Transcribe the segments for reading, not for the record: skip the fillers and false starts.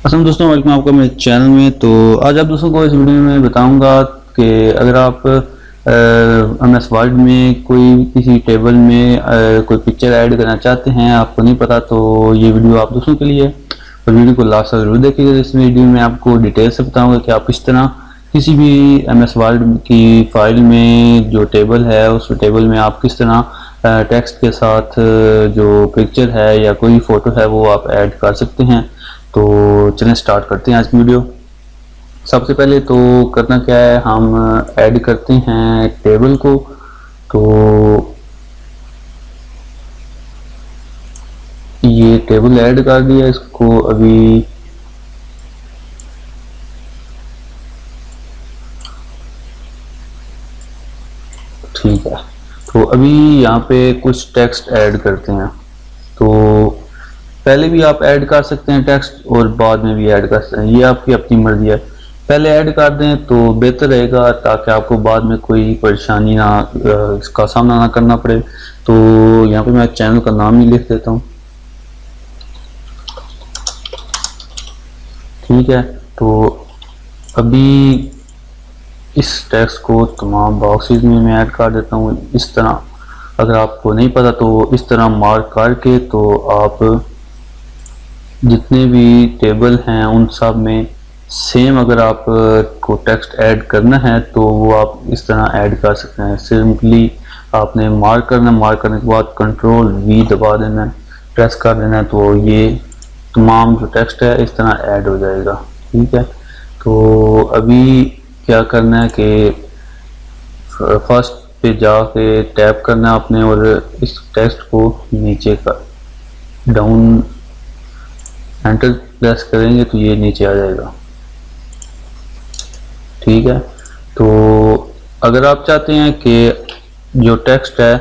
असलम दोस्तों, वेलकम आपका मेरे चैनल में। तो आज आप दोस्तों को इस वीडियो में बताऊंगा कि अगर आप MS वर्ड में कोई किसी टेबल में कोई पिक्चर ऐड करना चाहते हैं, आपको नहीं पता, तो ये वीडियो आप दोस्तों के लिए है। और वीडियो को लास्ट तक जरूर देखिएगा। इस वीडियो में आपको डिटेल से बताऊंगा कि आप किस तरह किसी भी MS वर्ड की फाइल में जो टेबल है, उस टेबल में आप किस तरह टेक्स्ट के साथ जो पिक्चर है या कोई फ़ोटो है वो आप ऐड कर सकते हैं। तो चलें स्टार्ट करते हैं आज की वीडियो। सबसे पहले तो करना क्या है, हम ऐड करते हैं टेबल को। तो ये टेबल ऐड कर दिया, इसको अभी ठीक है। तो अभी यहाँ पे कुछ टेक्स्ट ऐड करते हैं। तो पहले भी आप ऐड कर सकते हैं टेक्स्ट और बाद में भी ऐड कर सकते हैं, ये आपकी अपनी मर्जी है। पहले ऐड कर दें तो बेहतर रहेगा, ताकि आपको बाद में कोई परेशानी ना इसका सामना ना करना पड़े। तो यहाँ पे मैं चैनल का नाम ही लिख देता हूँ, ठीक है। तो अभी इस टेक्स्ट को तमाम बॉक्सेस में मैं ऐड कर देता हूँ इस तरह। अगर आपको नहीं पता तो इस तरह मार्क करके, तो आप जितने भी टेबल हैं उन सब में सेम अगर आप को टेक्स्ट ऐड करना है तो वो आप इस तरह ऐड कर सकते हैं। सिंपली आपने मार्क करना, मार्क करने के बाद Ctrl+V दबा देना है, प्रेस कर देना है, तो ये तमाम जो टेक्स्ट है इस तरह ऐड हो जाएगा, ठीक है। तो अभी क्या करना है कि फर्स्ट पे जाके टैप करना है आपने, और इस टेक्स्ट को नीचे का डाउन एंटर प्रेस करेंगे तो ये नीचे आ जाएगा, ठीक है। तो अगर आप चाहते हैं कि जो टेक्स्ट है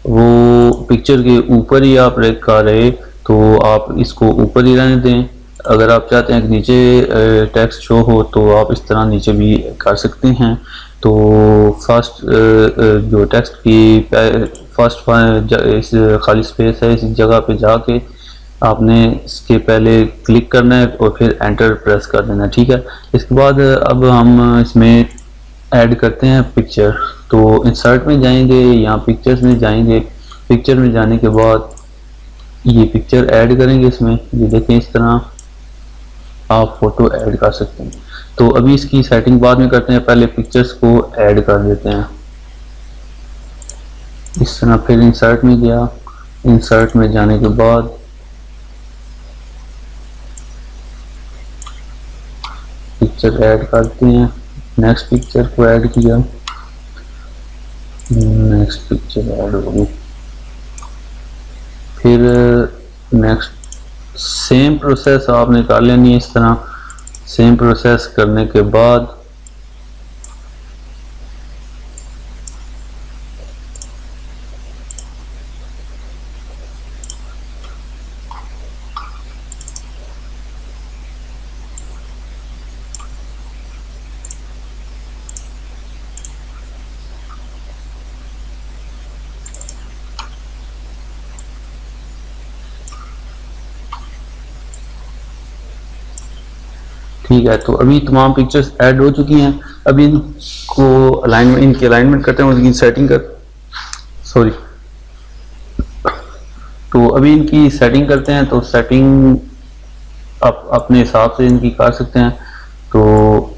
वो पिक्चर के ऊपर ही आप रखा रहे, तो आप इसको ऊपर ही रहने दें। अगर आप चाहते हैं कि नीचे टेक्स्ट शो हो, तो आप इस तरह नीचे भी कर सकते हैं। तो फर्स्ट जो टेक्स्ट की फर्स्ट इस खाली स्पेस है, इस जगह पे जाके आपने इसके पहले क्लिक करना है और फिर एंटर प्रेस कर देना है, ठीक है। इसके बाद अब हम इसमें ऐड करते हैं पिक्चर। तो इंसर्ट में जाएंगे, यहाँ पिक्चर्स में जाएंगे। पिक्चर में जाने के बाद ये पिक्चर ऐड करेंगे इसमें। ये देखें, इस तरह आप फोटो ऐड कर सकते हैं। तो अभी इसकी सेटिंग बाद में करते हैं, पहले पिक्चर्स को ऐड कर देते हैं इस तरह। फिर इंसर्ट में गया, इंसर्ट में जाने के बाद पिक्चर ऐड करते हैं। नेक्स्ट पिक्चर को ऐड किया, नेक्स्ट पिक्चर ऐड हो गई। फिर नेक्स्ट सेम प्रोसेस आपने कर लेनी है इस तरह। सेम प्रोसेस करने के बाद ठीक है। तो अभी तमाम पिक्चर्स ऐड हो चुकी हैं। अभी इनको अलाइनमेंट, इनकी अलाइनमेंट करते हैं, उनकी सेटिंग कर सॉरी तो अभी इनकी सेटिंग करते हैं। तो सेटिंग आप अपने हिसाब से इनकी कर सकते हैं। तो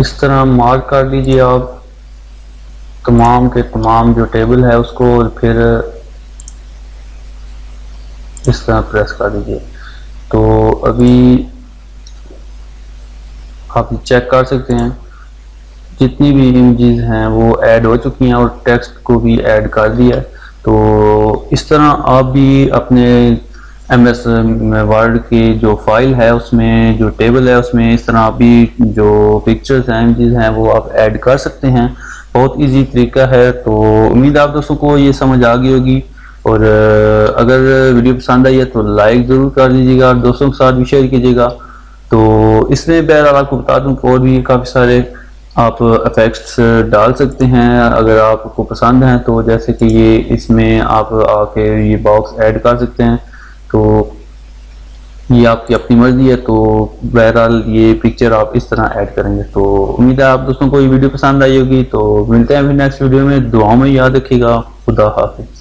इस तरह मार्क कर लीजिए आप तमाम के तमाम जो टेबल है उसको, और फिर इस तरह प्रेस कर दीजिए। तो अभी आप चेक कर सकते हैं जितनी भी इमेजेस हैं वो ऐड हो चुकी हैं और टेक्स्ट को भी ऐड कर दिया है। तो इस तरह आप भी अपने MS वर्ड की जो फाइल है उसमें जो टेबल है उसमें इस तरह आप भी जो पिक्चर्स हैं इमेजेस हैं वो आप ऐड कर सकते हैं। बहुत इजी तरीका है। तो उम्मीद है आप दोस्तों को ये समझ आ गई होगी, और अगर वीडियो पसंद आई है तो लाइक ज़रूर कर दीजिएगा और दोस्तों के साथ भी शेयर कीजिएगा। तो इसमें बहरहाल आपको बता दूं और भी काफ़ी सारे आप इफेक्ट्स डाल सकते हैं अगर आपको पसंद हैं तो, जैसे कि ये इसमें आप आके ये बॉक्स ऐड कर सकते हैं। तो ये आपकी अपनी मर्जी है। तो बहरहाल ये पिक्चर आप इस तरह ऐड करेंगे। तो उम्मीद है आप दोस्तों को ये वीडियो पसंद आई होगी। तो मिलते हैं फिर नेक्स्ट वीडियो में। दुआओं में याद रखिएगा। खुदा हाफिज़।